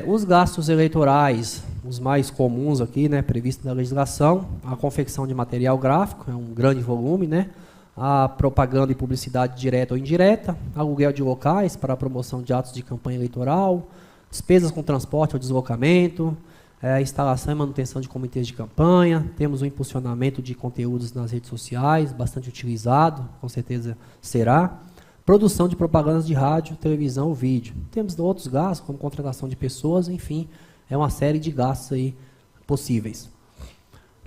Os gastos eleitorais, os mais comuns aqui, né, previstos na legislação, a confecção de material gráfico, é um grande volume, né, a propaganda e publicidade direta ou indireta, aluguel de locais para a promoção de atos de campanha eleitoral, despesas com transporte ou deslocamento, instalação e manutenção de comitês de campanha, temos o impulsionamento de conteúdos nas redes sociais, bastante utilizado, com certeza será. Produção de propagandas de rádio, televisão ou vídeo. Temos outros gastos, como contratação de pessoas, enfim, é uma série de gastos aí possíveis.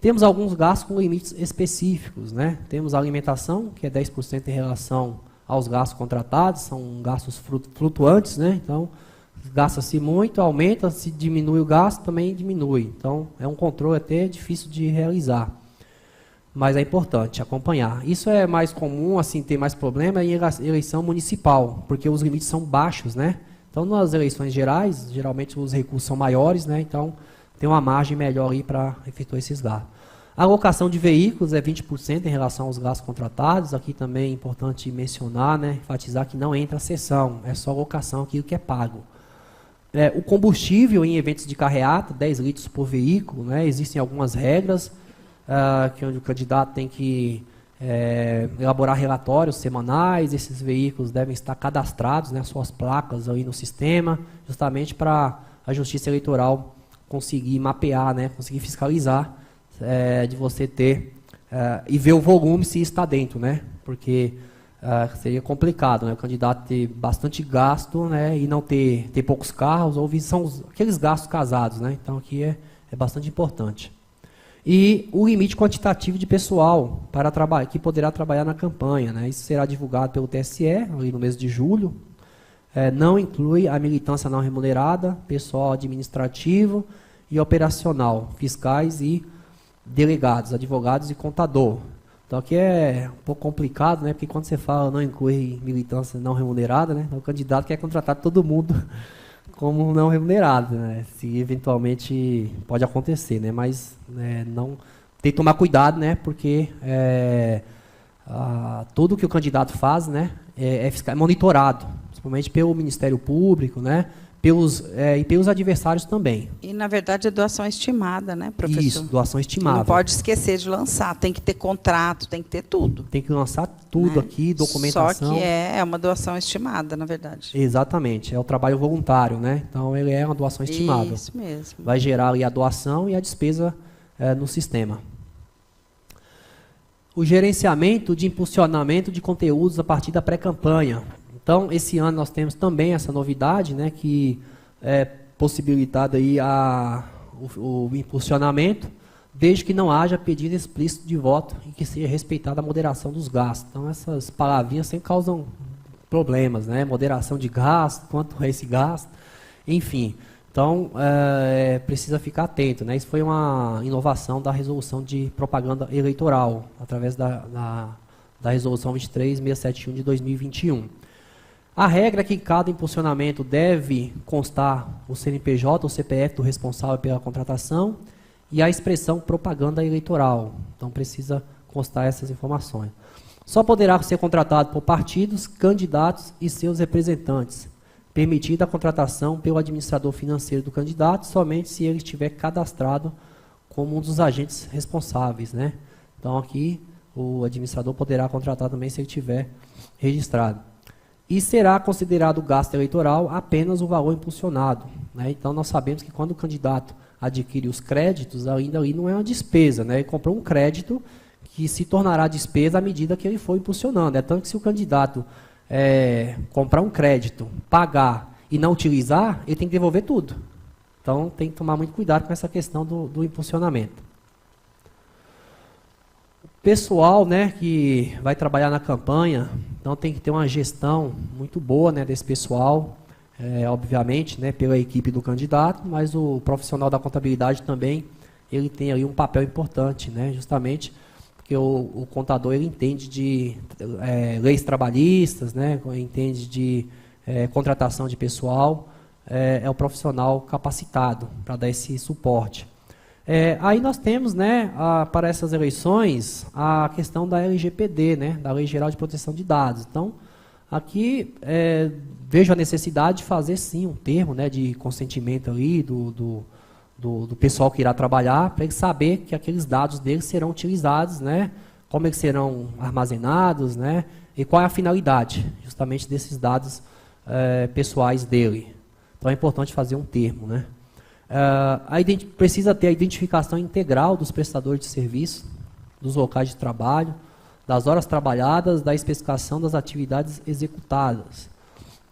Temos alguns gastos com limites específicos, né? Temos a alimentação, que é 10% em relação aos gastos contratados, são gastos flutuantes, né? Então, gasta-se muito, aumenta, se diminui o gasto, também diminui. Então, é um controle até difícil de realizar. Mas é importante acompanhar. Isso é mais comum, assim, ter mais problema em eleição municipal, porque os limites são baixos, né? Então, nas eleições gerais, geralmente os recursos são maiores, né? Então, tem uma margem melhor aí para efetuar esses gastos. A alocação de veículos é 20% em relação aos gastos contratados. Aqui também é importante mencionar, né? Enfatizar que não entra a cessão, é só alocação aquilo que é pago. O combustível em eventos de carreata, 10 litros por veículo, né? Existem algumas regras, que onde o candidato tem que elaborar relatórios semanais, esses veículos devem estar cadastrados, né, suas placas aí no sistema, justamente para a Justiça Eleitoral conseguir mapear, né, conseguir fiscalizar, de você ter e ver o volume se está dentro, né, porque seria complicado, né, o candidato ter bastante gasto, né, e não ter poucos carros, ou são aqueles gastos casados, né, então aqui é bastante importante. E o limite quantitativo de pessoal para que poderá trabalhar na campanha, né? Isso será divulgado pelo TSE ali no mês de julho. Não inclui a militância não remunerada, pessoal administrativo e operacional, fiscais e delegados, advogados e contador. Então aqui é um pouco complicado, né? Porque quando você fala não inclui militância não remunerada, né? O candidato quer contratar todo mundo como não remunerado, né? Se eventualmente pode acontecer, né? Mas não tem que tomar cuidado, né? Porque tudo que o candidato faz, né, é monitorado, principalmente pelo Ministério Público, né? E pelos adversários também. E, na verdade, é doação estimada, né, professor? Isso, doação estimada. Não pode esquecer de lançar, tem que ter contrato, tem que ter tudo. Tem que lançar tudo, né? Aqui, documentação. Só que é uma doação estimada, na verdade. Exatamente, é o trabalho voluntário, né? Então, ele é uma doação estimada. Isso mesmo. Vai gerar ali a doação e a despesa no sistema. O gerenciamento de impulsionamento de conteúdos a partir da pré-campanha. Então, esse ano nós temos também essa novidade, né, que é possibilitada aí o impulsionamento, desde que não haja pedido explícito de voto e que seja respeitada a moderação dos gastos. Então, essas palavrinhas sempre causam problemas, né? Moderação de gasto, quanto é esse gasto, enfim. Então, precisa ficar atento, né? Isso foi uma inovação da resolução de propaganda eleitoral, através da resolução 23671 de 2021. A regra é que cada impulsionamento deve constar o CNPJ ou CPF do responsável pela contratação e a expressão propaganda eleitoral. Então, precisa constar essas informações. Só poderá ser contratado por partidos, candidatos e seus representantes. Permitida a contratação pelo administrador financeiro do candidato somente se ele estiver cadastrado como um dos agentes responsáveis, né? Então, aqui, o administrador poderá contratar também se ele estiver registrado. E será considerado gasto eleitoral apenas o valor impulsionado, né? Então, nós sabemos que quando o candidato adquire os créditos, ainda ali não é uma despesa, né? Ele comprou um crédito que se tornará despesa à medida que ele for impulsionando. É tanto que se o candidato comprar um crédito, pagar e não utilizar, ele tem que devolver tudo. Então, tem que tomar muito cuidado com essa questão do impulsionamento. Pessoal, né, que vai trabalhar na campanha, então tem que ter uma gestão muito boa, né, desse pessoal, obviamente, né, pela equipe do candidato, mas o profissional da contabilidade também, ele tem ali um papel importante, né, justamente porque o contador ele entende de leis trabalhistas, né, entende de contratação de pessoal, é o profissional capacitado para dar esse suporte. Aí nós temos, né, para essas eleições, a questão da LGPD, né, da Lei Geral de Proteção de Dados. Então, Aqui vejo a necessidade de fazer sim um termo, né, de consentimento ali do pessoal que irá trabalhar, para ele saber que aqueles dados dele serão utilizados, né, como eles serão armazenados, né, e qual é a finalidade justamente desses dados pessoais dele. Então é importante fazer um termo, né. Precisa ter a identificação integral dos prestadores de serviço, dos locais de trabalho, das horas trabalhadas, da especificação das atividades executadas.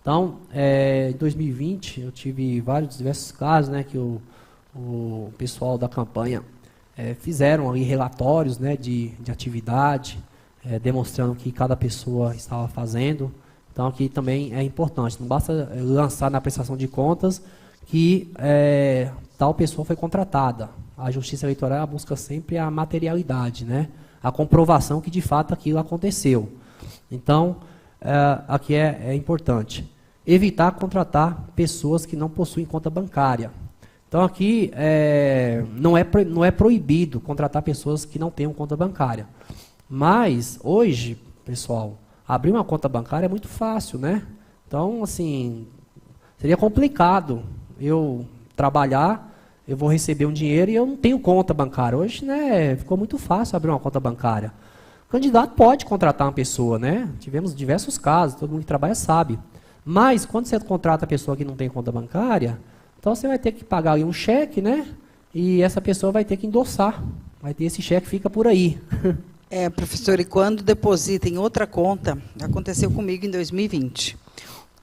Então, em 2020, eu tive diversos casos, né, que o pessoal da campanha fizeram ali relatórios, né, de atividade, demonstrando o que cada pessoa estava fazendo. Então, aqui também é importante, não basta lançar na prestação de contas que tal pessoa foi contratada. A Justiça Eleitoral busca sempre a materialidade, né, a comprovação que de fato aquilo aconteceu. Então, aqui é importante. Evitar contratar pessoas que não possuem conta bancária. Então, aqui não é proibido contratar pessoas que não tenham conta bancária. Mas, hoje, pessoal, abrir uma conta bancária é muito fácil, né? Então, assim, seria complicado eu trabalhar, eu vou receber um dinheiro e eu não tenho conta bancária. Hoje, né, ficou muito fácil abrir uma conta bancária. O candidato pode contratar uma pessoa, né? Tivemos diversos casos, todo mundo que trabalha sabe. Mas, quando você contrata a pessoa que não tem conta bancária, então você vai ter que pagar ali um cheque, né? E essa pessoa vai ter que endossar. Vai ter esse cheque, fica por aí. Professor, e quando deposita em outra conta, aconteceu comigo em 2020.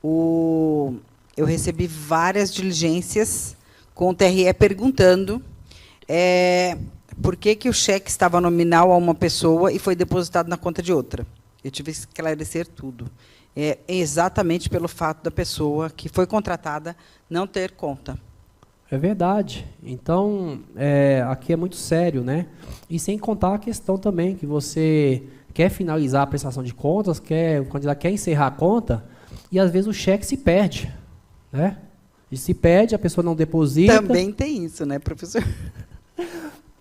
Eu recebi várias diligências com o TRE perguntando por que o cheque estava nominal a uma pessoa e foi depositado na conta de outra. Eu tive que esclarecer tudo. Exatamente pelo fato da pessoa que foi contratada não ter conta. É verdade. Então, aqui é muito sério, né? E sem contar a questão também que você quer finalizar a prestação de contas, o candidato quer encerrar a conta, e às vezes o cheque se perde, né? E se perde, a pessoa não deposita. Também tem isso, né, professor?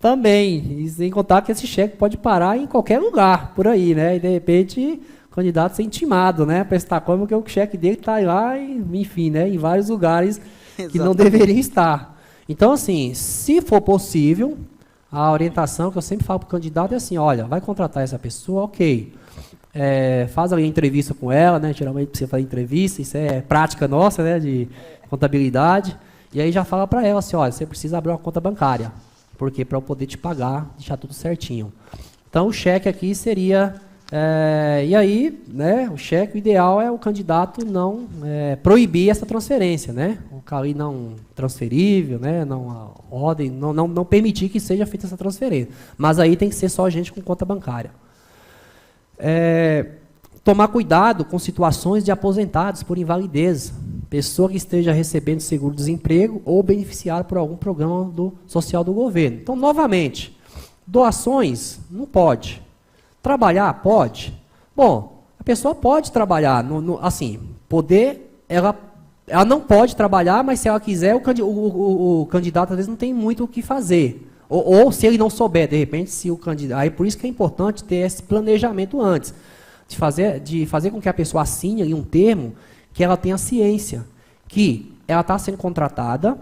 Também. E sem contar que esse cheque pode parar em qualquer lugar, por aí, né? E, de repente, o candidato ser intimado, né? Prestar conta, porque o cheque dele está lá, enfim, né? Em vários lugares que não deveria estar. Então, assim, se for possível, a orientação que eu sempre falo para o candidato é assim, olha, vai contratar essa pessoa, ok. Faz ali a entrevista com ela, né? Geralmente precisa fazer entrevista, isso é prática nossa, né? De contabilidade. E aí já fala para ela assim, olha, você precisa abrir uma conta bancária, porque para eu poder te pagar, deixar tudo certinho. Então, o cheque aqui seria... e aí, né, o cheque, o ideal é o candidato não proibir essa transferência, né? O CALI não transferível, né? A ordem, não permitir que seja feita essa transferência. Mas aí tem que ser só gente com conta bancária. Tomar cuidado com situações de aposentados por invalidez. Pessoa que esteja recebendo seguro-desemprego ou beneficiado por algum programa social do governo. Então, novamente, doações, não pode. Trabalhar, pode. Bom, a pessoa pode trabalhar, assim, ela não pode trabalhar, mas se ela quiser, o candidato às vezes não tem muito o que fazer. Ou se ele não souber, de repente, se o candidato... Aí por isso que é importante ter esse planejamento antes, de fazer com que a pessoa assine ali um termo que ela tenha ciência, que ela está sendo contratada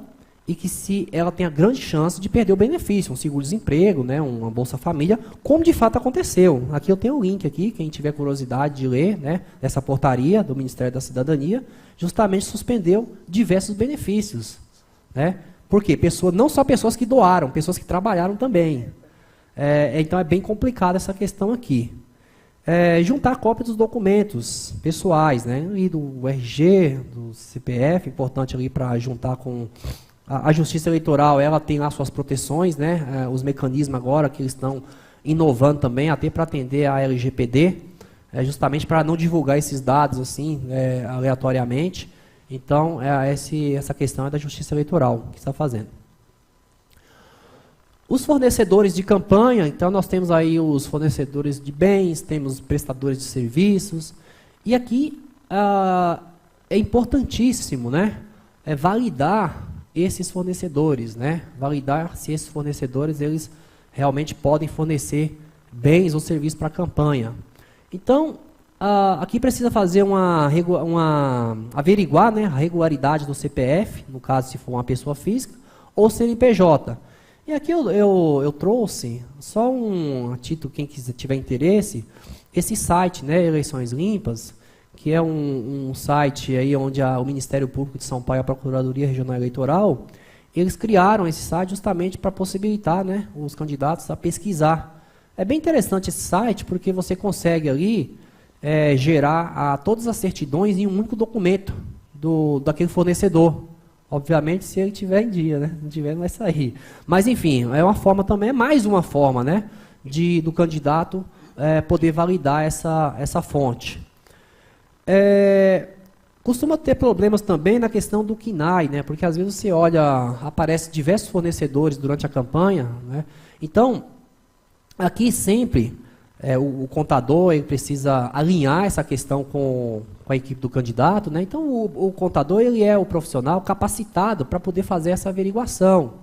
e que se ela tem a grande chance de perder o benefício, um seguro-desemprego, né, uma Bolsa Família, como de fato aconteceu. Aqui eu tenho um link aqui, quem tiver curiosidade de ler, né, essa portaria do Ministério da Cidadania, justamente suspendeu diversos benefícios, né? Por quê? Não só pessoas que doaram, pessoas que trabalharam também. Então é bem complicada essa questão aqui. Juntar cópia dos documentos pessoais, né, e do RG, do CPF, importante ali para juntar com... A Justiça Eleitoral, ela tem lá suas proteções, né, os mecanismos agora que eles estão inovando também, até para atender a LGPD, justamente para não divulgar esses dados assim, aleatoriamente. Então, essa questão é da Justiça Eleitoral que está fazendo. Os fornecedores de campanha, então nós temos aí os fornecedores de bens, temos prestadores de serviços, e aqui é importantíssimo, né, validar esses fornecedores, né? Validar se esses fornecedores eles realmente podem fornecer bens ou serviços para a campanha. Então, Aqui precisa fazer averiguar, né, a regularidade do CPF, no caso se for uma pessoa física, ou CNPJ. E aqui eu trouxe, só a título, quem tiver interesse, esse site, né, Eleições Limpas, que é um site aí onde o Ministério Público de São Paulo e a Procuradoria Regional Eleitoral, eles criaram esse site justamente para possibilitar, né, os candidatos a pesquisar. É bem interessante esse site, porque você consegue ali gerar todas as certidões em um único documento daquele fornecedor. Obviamente, se ele tiver em dia, né? Se não tiver, não vai sair. Mas, enfim, é uma forma também, é mais uma forma, né, do candidato poder validar essa fonte. Costuma ter problemas também na questão do KNAI, né? Porque às vezes você olha, aparece diversos fornecedores durante a campanha, né? Então, aqui sempre o contador ele precisa alinhar essa questão com a equipe do candidato, né? Então, o contador ele é o profissional capacitado para poder fazer essa averiguação,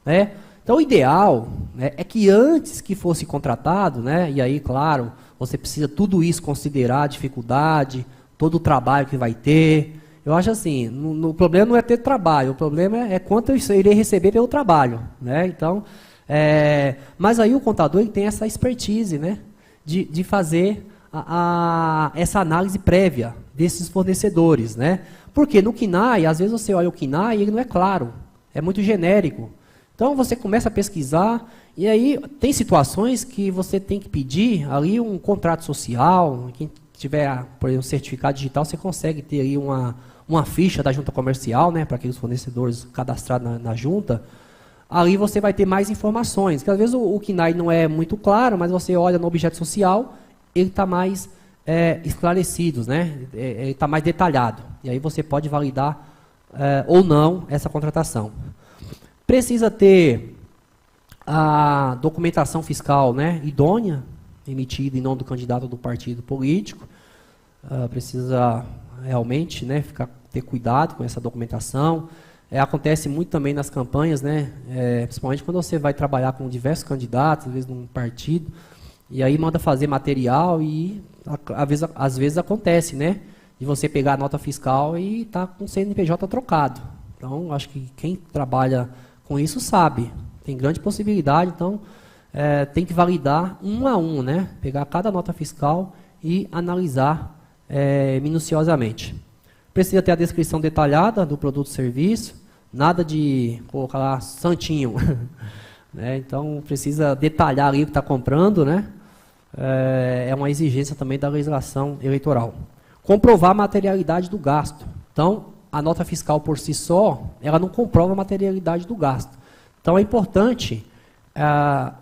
né? Então, o ideal, né, é que antes que fosse contratado, né, e aí, claro, você precisa tudo isso considerar, a dificuldade, todo o trabalho que vai ter. Eu acho assim, o problema não é ter trabalho, o problema é quanto eu irei receber pelo trabalho, né? Então, mas aí o contador ele tem essa expertise, né, de fazer essa análise prévia desses fornecedores, né? Porque no KNAI, às vezes você olha o KNAI e ele não é claro, é muito genérico. Então você começa a pesquisar e aí tem situações que você tem que pedir ali um contrato social. Quem tiver, por exemplo, um certificado digital, você consegue ter aí uma ficha da junta comercial, né, para aqueles fornecedores cadastrados na junta. Ali você vai ter mais informações, que às vezes o KNAI não é muito claro, mas você olha no objeto social, ele está mais esclarecido, né? Ele está mais detalhado. E aí você pode validar ou não essa contratação. Precisa ter a documentação fiscal, né, idônea, emitida em nome do candidato do partido político. Precisa realmente, né, ter cuidado com essa documentação. Acontece muito também nas campanhas, né, principalmente quando você vai trabalhar com diversos candidatos, às vezes num partido, e aí manda fazer material e às vezes acontece, né, de você pegar a nota fiscal e tá com o CNPJ trocado. Então, acho que quem trabalha com isso sabe, tem grande possibilidade, então tem que validar um a um, né, pegar cada nota fiscal e analisar minuciosamente. Precisa ter a descrição detalhada do produto ou serviço, nada de colocar lá santinho. Né? Então, precisa detalhar ali o que está comprando, né? É uma exigência também da legislação eleitoral. Comprovar a materialidade do gasto. Então, a nota fiscal por si só, ela não comprova a materialidade do gasto. Então, é importante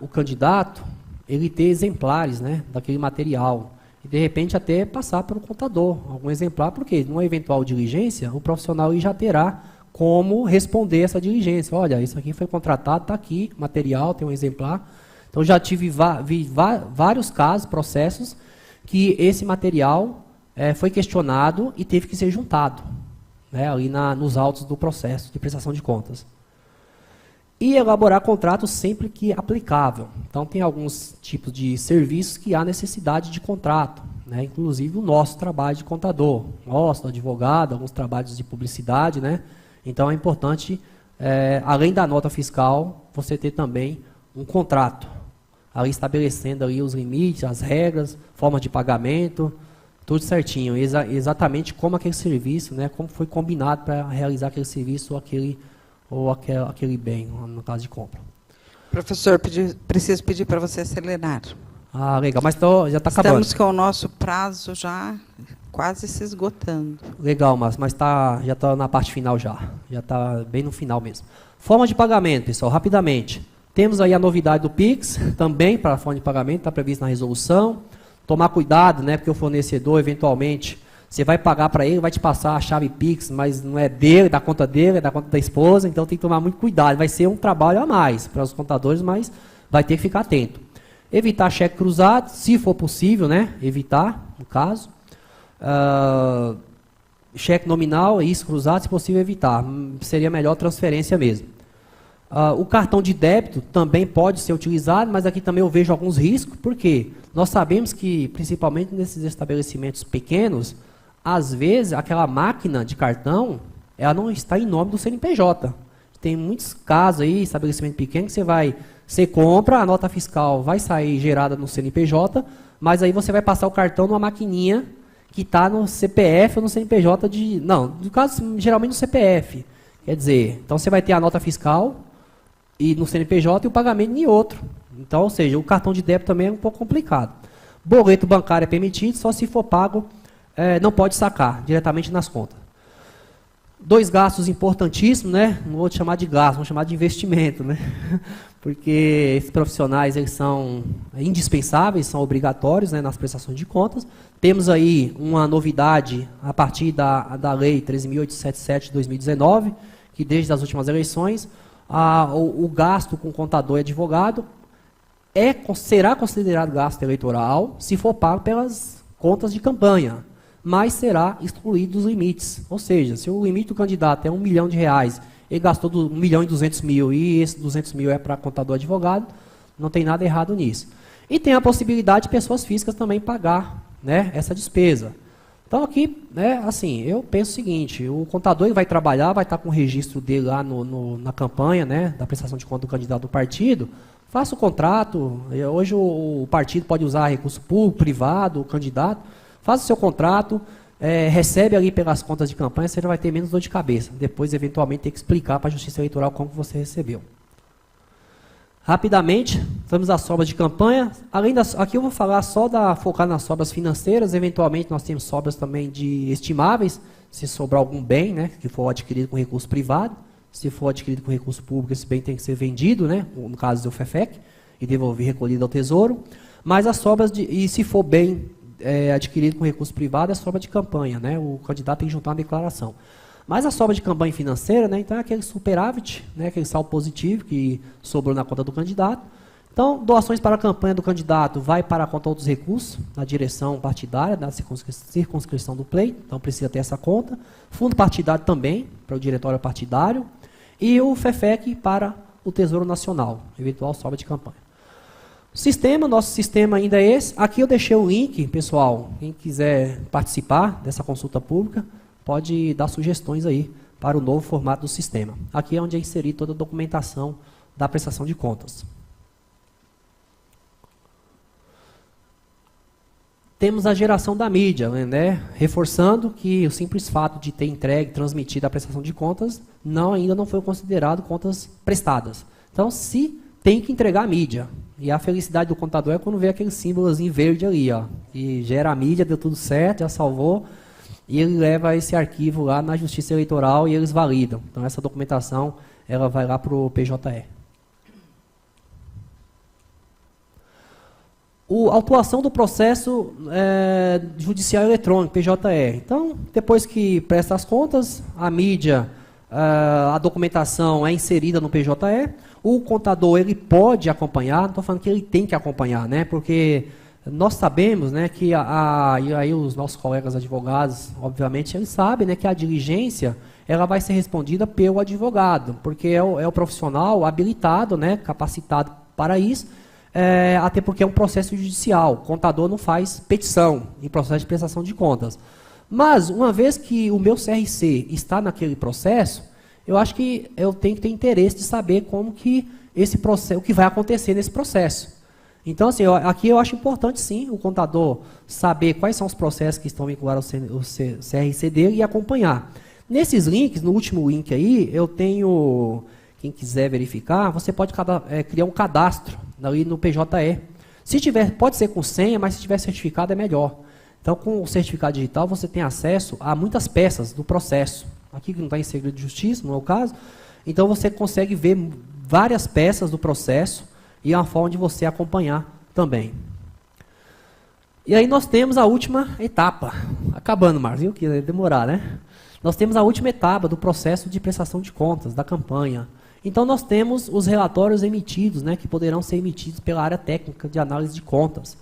o candidato ele ter exemplares, né, daquele material. E, de repente, até passar para o contador algum exemplar, porque, numa eventual diligência, o profissional já terá como responder essa diligência. Olha, isso aqui foi contratado, está aqui, material, tem um exemplar. Então, já tive vários casos, processos, que esse material foi questionado e teve que ser juntado, né, ali nos autos do processo de prestação de contas. E elaborar contratos sempre que aplicável. Então, tem alguns tipos de serviços que há necessidade de contrato, né? Inclusive o nosso trabalho de contador, nosso, do advogado, alguns trabalhos de publicidade, né? Então, é importante, além da nota fiscal, você ter também um contrato, ali estabelecendo ali os limites, as regras, forma de pagamento, tudo certinho, exatamente como aquele serviço, né? Como foi combinado para realizar aquele serviço ou aquele bem, no caso de compra. Professor, preciso pedir para você acelerar. Legal, mas já está acabando. Estamos com o nosso prazo já quase se esgotando. Legal, mas já está na parte final já está bem no final mesmo. Forma de pagamento, pessoal, rapidamente. Temos aí a novidade do Pix, também para a forma de pagamento, está previsto na resolução. Tomar cuidado, né, porque o fornecedor, eventualmente, você vai pagar para ele, vai te passar a chave Pix, mas não é dele, da conta dele, é da conta da esposa, então tem que tomar muito cuidado. Vai ser um trabalho a mais para os contadores, mas vai ter que ficar atento. Evitar cheque cruzado, se for possível, né? Evitar, no caso. Cheque nominal, isso cruzado, se possível evitar. Seria melhor transferência mesmo. O cartão de débito também pode ser utilizado, mas aqui também eu vejo alguns riscos, porque nós sabemos que, principalmente nesses estabelecimentos pequenos, às vezes aquela máquina de cartão, ela não está em nome do CNPJ. Tem muitos casos aí, estabelecimento pequeno, que você compra, a nota fiscal vai sair gerada no CNPJ, mas aí você vai passar o cartão numa maquininha que está no CPF ou no CNPJ não, no caso, geralmente no CPF. Quer dizer, então você vai ter a nota fiscal e no CNPJ e o pagamento em outro. Então, ou seja, o cartão de débito também é um pouco complicado. Boleto bancário é permitido, só se for pago, não pode sacar diretamente nas contas. 2 gastos importantíssimos, né? Não vou chamar de gasto, vou chamar de investimento, né? Porque esses profissionais, eles são indispensáveis, são obrigatórios, né, nas prestações de contas. Temos aí uma novidade a partir da Lei 13.877 de 2019, que desde as últimas eleições, o gasto com contador e advogado será considerado gasto eleitoral se for pago pelas contas de campanha, mas será excluído dos limites. Ou seja, se o limite do candidato é R$1 milhão, ele gastou R$1.200.000 e esse R$200.000 é para contador e advogado, não tem nada errado nisso. E tem a possibilidade de pessoas físicas também pagar, né, essa despesa. Então aqui, né, assim, eu penso o seguinte, o contador ele vai trabalhar, vai estar com o registro dele lá na campanha, né, da prestação de conta do candidato do partido, faça o contrato, hoje o partido pode usar recurso público, privado, o candidato, faça o seu contrato, recebe ali pelas contas de campanha, você já vai ter menos dor de cabeça. Depois, eventualmente, tem que explicar para a Justiça Eleitoral como você recebeu. Rapidamente, temos as sobras de campanha. Aqui eu vou falar focar nas sobras financeiras. Eventualmente, nós temos sobras também de estimáveis, se sobrar algum bem, né, que for adquirido com recurso privado. Se for adquirido com recurso público, esse bem tem que ser vendido, né, no caso do FEFEC, e devolver recolhido ao Tesouro. Mas as sobras, e se for bem adquirido com recurso privado, é sobra de campanha, né? O candidato tem que juntar uma declaração. Mas a sobra de campanha financeira, né? Então é aquele superávit, né? Aquele saldo positivo que sobrou na conta do candidato. Então, doações para a campanha do candidato vai para a conta outros recursos, na direção partidária, da circunscrição do pleito, então precisa ter essa conta. Fundo partidário também, para o diretório partidário. E o FEFEC para o Tesouro Nacional, eventual sobra de campanha. Nosso sistema ainda é esse. Aqui eu deixei o link, pessoal. Quem quiser participar dessa consulta pública, pode dar sugestões aí para o novo formato do sistema. Aqui é onde é inserir toda a documentação da prestação de contas. Temos a geração da mídia, né? Reforçando que o simples fato de ter entregue, transmitido a prestação de contas, ainda não foi considerado contas prestadas. Então, tem que entregar a mídia. E a felicidade do contador é quando vê aquele símbolozinho verde ali, ó, que gera a mídia, deu tudo certo, já salvou, e ele leva esse arquivo lá na Justiça Eleitoral e eles validam. Então, essa documentação ela vai lá para o PJE. A autuação do processo judicial eletrônico, PJE. Então, depois que presta as contas, a mídia, a documentação é inserida no PJE, o contador ele pode acompanhar, não estou falando que ele tem que acompanhar, né, porque nós sabemos, né, que e aí os nossos colegas advogados, obviamente, eles sabem, né, que a diligência ela vai ser respondida pelo advogado, porque é o profissional habilitado, né, capacitado para isso, até porque é um processo judicial. O contador não faz petição em processo de prestação de contas. Mas, uma vez que o meu CRC está naquele processo, eu acho que eu tenho que ter interesse de saber como que o que vai acontecer nesse processo. Então, assim, aqui eu acho importante, sim, o contador saber quais são os processos que estão vinculados ao CRC dele e acompanhar. Nesses links, no último link aí, eu tenho, quem quiser verificar, você pode criar um cadastro ali no PJE. Se tiver, pode ser com senha, mas se tiver certificado é melhor. Então, com o certificado digital, você tem acesso a muitas peças do processo. Aqui que não está em segredo de justiça, não é o caso. Então, você consegue ver várias peças do processo e é uma forma de você acompanhar também. E aí nós temos a última etapa. Acabando, Marcos, viu que ia demorar, né? Nós temos a última etapa do processo de prestação de contas, da campanha. Então, nós temos os relatórios emitidos, né, que poderão ser emitidos pela área técnica de análise de contas.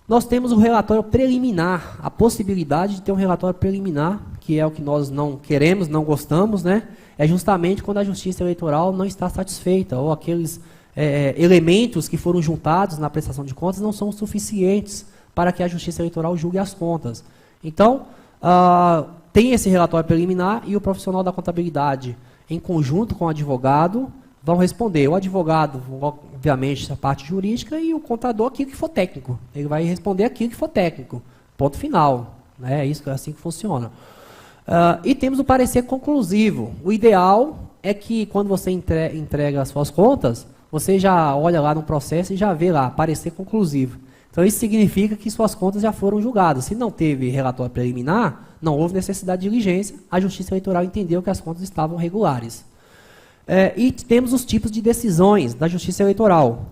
Nós temos o relatório preliminar, a possibilidade de ter um relatório preliminar que é o que nós não queremos, não gostamos, né? É justamente quando a Justiça Eleitoral não está satisfeita, ou aqueles elementos que foram juntados na prestação de contas não são suficientes para que a Justiça Eleitoral julgue as contas. Então, tem esse relatório preliminar e o profissional da contabilidade, em conjunto com o advogado, vão responder. O advogado, obviamente, a parte jurídica, e o contador, aquilo que for técnico. Ele vai responder aquilo que for técnico. Ponto final. É isso, é assim que funciona. E temos o parecer conclusivo. O ideal é que, quando você entrega as suas contas, você já olha lá no processo e já vê lá, parecer conclusivo. Então, isso significa que suas contas já foram julgadas. Se não teve relatório preliminar, não houve necessidade de diligência, a Justiça Eleitoral entendeu que as contas estavam regulares. E temos os tipos de decisões da Justiça Eleitoral.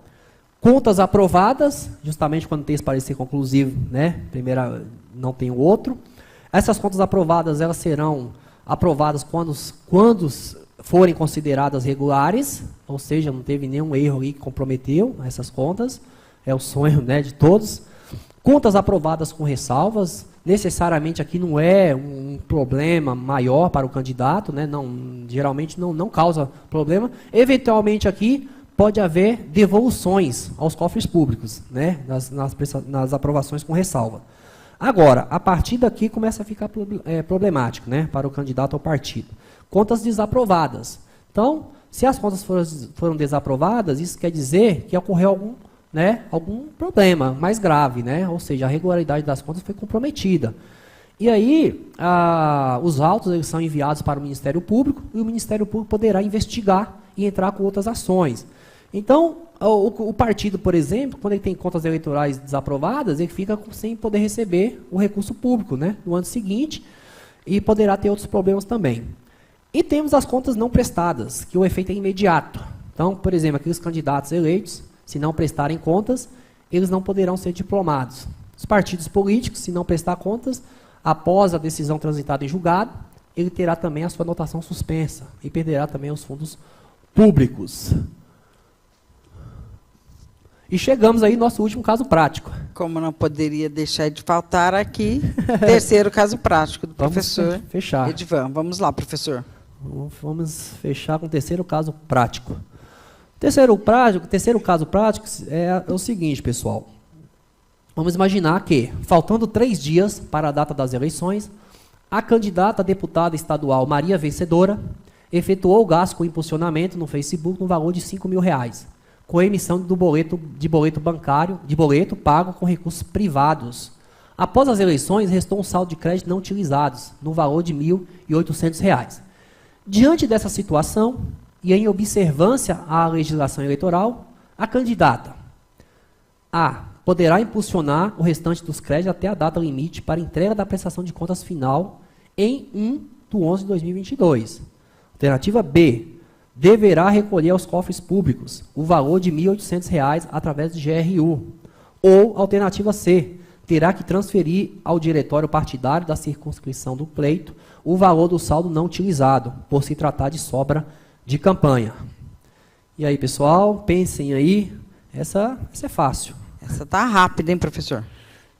Contas aprovadas, justamente quando tem esse parecer conclusivo, né? Primeira, não tem o outro. Essas contas aprovadas, elas serão aprovadas quando forem consideradas regulares, ou seja, não teve nenhum erro aí que comprometeu essas contas. É o sonho, né, de todos. Contas aprovadas com ressalvas, necessariamente aqui não é um problema maior para o candidato, né, geralmente não causa problema. Eventualmente aqui pode haver devoluções aos cofres públicos, né, nas aprovações com ressalva. Agora, a partir daqui começa a ficar problemático, né, para o candidato ao partido. Contas desaprovadas. Então, se as contas foram desaprovadas, isso quer dizer que ocorreu algum problema mais grave, né? Ou seja, a regularidade das contas foi comprometida. E aí, os autos eles são enviados para o Ministério Público, e o Ministério Público poderá investigar e entrar com outras ações. Então, o partido, por exemplo, quando ele tem contas eleitorais desaprovadas, ele fica sem poder receber o recurso público, né, no ano seguinte, e poderá ter outros problemas também. E temos as contas não prestadas, que o efeito é imediato. Então, por exemplo, aqueles candidatos eleitos, se não prestarem contas, eles não poderão ser diplomados. Os partidos políticos, se não prestar contas, após a decisão transitada em julgado, ele terá também a sua anotação suspensa e perderá também os fundos públicos. E chegamos aí no nosso último caso prático. Como não poderia deixar de faltar aqui, terceiro caso prático do professor fechar. Edivan. Vamos lá, professor. Vamos fechar com o terceiro caso prático. Terceiro caso prático é o seguinte, pessoal. Vamos imaginar que, faltando 3 dias para a data das eleições, a candidata a deputada estadual Maria Vencedora efetuou o gasto com impulsionamento no Facebook no valor de R$5.000, com a emissão de boleto pago com recursos privados. Após as eleições, restou um saldo de crédito não utilizados, no valor de R$1.800. Diante dessa situação, e em observância à legislação eleitoral, a candidata A poderá impulsionar o restante dos créditos até a data limite para entrega da prestação de contas final em 1/11/2022. Alternativa B, deverá recolher aos cofres públicos o valor de R$1.800 através de GRU. Ou, alternativa C, terá que transferir ao diretório partidário da circunscrição do pleito o valor do saldo não utilizado, por se tratar de sobra de campanha. E aí, pessoal, pensem aí. Essa é fácil. Essa tá rápida, hein, professor?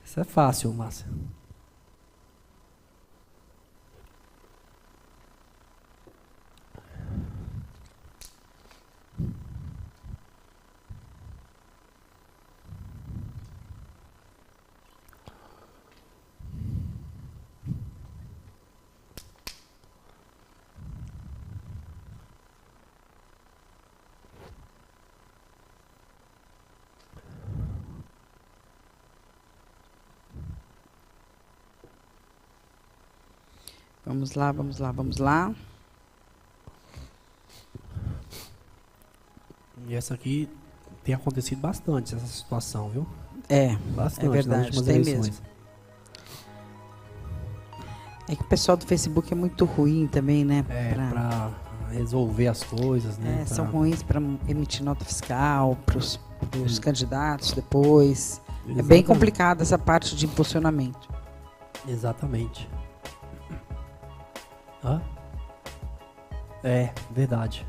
Essa é fácil, Márcia. Vamos lá, vamos lá, vamos lá. E essa aqui tem acontecido bastante, essa situação, viu? Bastante, é verdade, nas últimas eleições. Mesmo. É que o pessoal do Facebook é muito ruim também, né? Para resolver as coisas, né? São ruins para emitir nota fiscal para os candidatos depois. Exatamente. É bem complicada essa parte de impulsionamento. Exatamente. Verdade.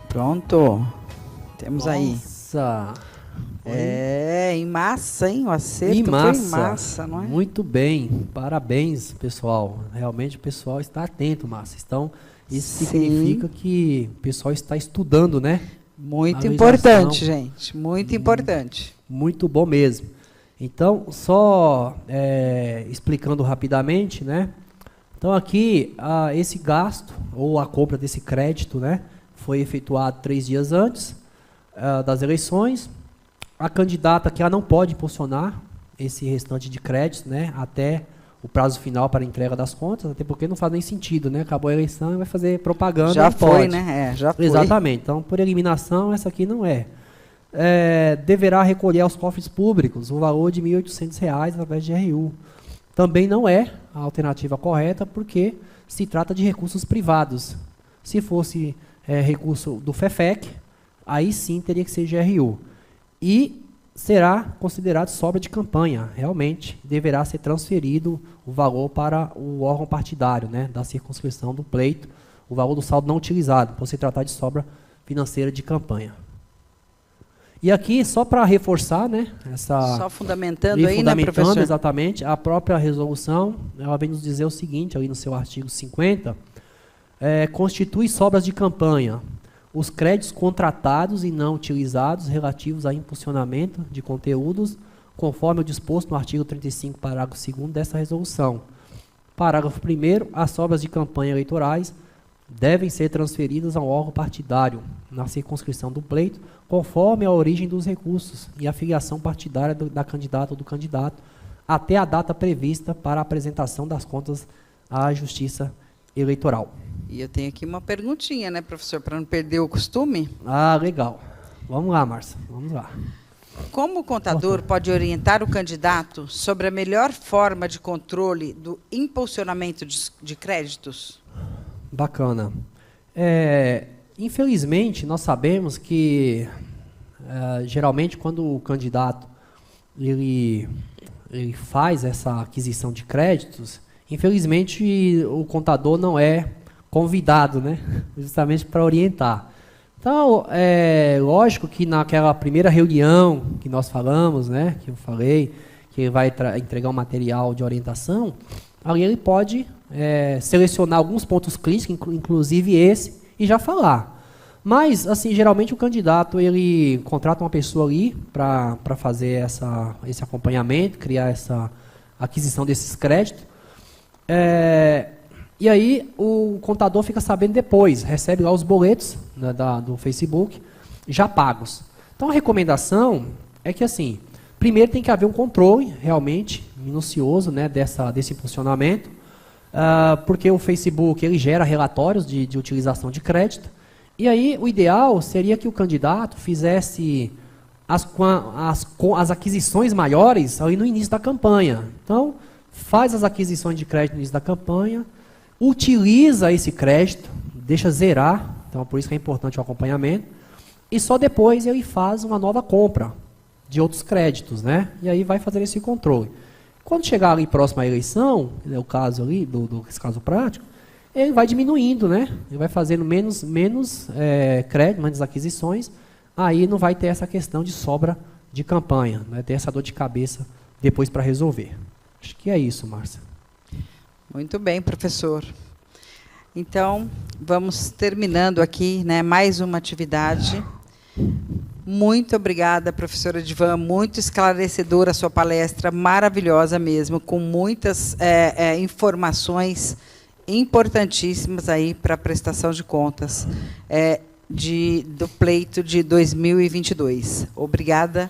Pronto. Temos aí. Nossa! Em massa, hein? O acerto Em massa. foi em massa, não é? Muito bem. Parabéns, pessoal. Realmente o pessoal está atento, Márcia. Então, isso significa que o pessoal está estudando, né? Muito importante, gente. Muito importante. Muito bom mesmo. Então, só explicando rapidamente, né? Então, aqui, esse gasto, ou a compra desse crédito, né? Foi efetuado 3 dias antes das eleições. A candidata que ela não pode impulsionar esse restante de crédito, né? Até o prazo final para a entrega das contas, até porque não faz nem sentido, né? Acabou a eleição e vai fazer propaganda. Já foi, pode. né? Já foi. Exatamente. Então, por eliminação, essa aqui não é. Deverá recolher aos cofres públicos o valor de R$ 1.800 através de RU. Também não é a alternativa correta, porque se trata de recursos privados. Se fosse recurso do FEFEC, aí sim teria que ser GRU. E será considerado sobra de campanha, realmente. Deverá ser transferido o valor para o órgão partidário, né, da circunscrição do pleito, o valor do saldo não utilizado, por se tratar de sobra financeira de campanha. E aqui, só para reforçar, né, só fundamentando aí, né, professor? Exatamente, a própria resolução, ela vem nos dizer o seguinte, ali no seu artigo 50, constitui sobras de campanha os créditos contratados e não utilizados relativos a impulsionamento de conteúdos, conforme o disposto no artigo 35, parágrafo 2º dessa resolução. Parágrafo 1º, as sobras de campanha eleitorais devem ser transferidas ao órgão partidário, na circunscrição do pleito, conforme a origem dos recursos e a filiação partidária da candidata ou do candidato, até a data prevista para a apresentação das contas à Justiça Eleitoral. E eu tenho aqui uma perguntinha, né, professor, para não perder o costume. Legal. Vamos lá, Márcia, vamos lá. Como o contador pode orientar o candidato sobre a melhor forma de controle do impulsionamento de créditos? Bacana. Infelizmente, nós sabemos que, geralmente, quando o candidato ele faz essa aquisição de créditos, infelizmente, o contador não é convidado, né, justamente para orientar. Então, lógico que naquela primeira reunião que nós falamos, né, que eu falei, que ele vai entregar um material de orientação, ali ele pode selecionar alguns pontos críticos, inclusive esse, e já falar. Mas, assim, geralmente o candidato, ele contrata uma pessoa ali para fazer esse acompanhamento, criar essa aquisição desses créditos. E aí o contador fica sabendo depois, recebe lá os boletos, né, do Facebook, já pagos. Então a recomendação é que, assim, primeiro tem que haver um controle realmente minucioso, né, desse impulsionamento, porque o Facebook ele gera relatórios de utilização de crédito, e aí o ideal seria que o candidato fizesse as aquisições maiores ali no início da campanha. Então, faz as aquisições de crédito no início da campanha, utiliza esse crédito, deixa zerar, então por isso que é importante o acompanhamento, e só depois ele faz uma nova compra de outros créditos, né? E aí vai fazer esse controle. Quando chegar ali próximo à eleição, é o caso ali, esse caso prático, ele vai diminuindo, né? Ele vai fazendo menos crédito, menos aquisições, aí não vai ter essa questão de sobra de campanha, não vai ter essa dor de cabeça depois para resolver. Acho que é isso, Márcia. Muito bem, professor. Então, vamos terminando aqui, né, mais uma atividade. Muito obrigada, professora Divan, muito esclarecedora a sua palestra, maravilhosa mesmo, com muitas informações importantíssimas aí para a prestação de contas do pleito de 2022. Obrigada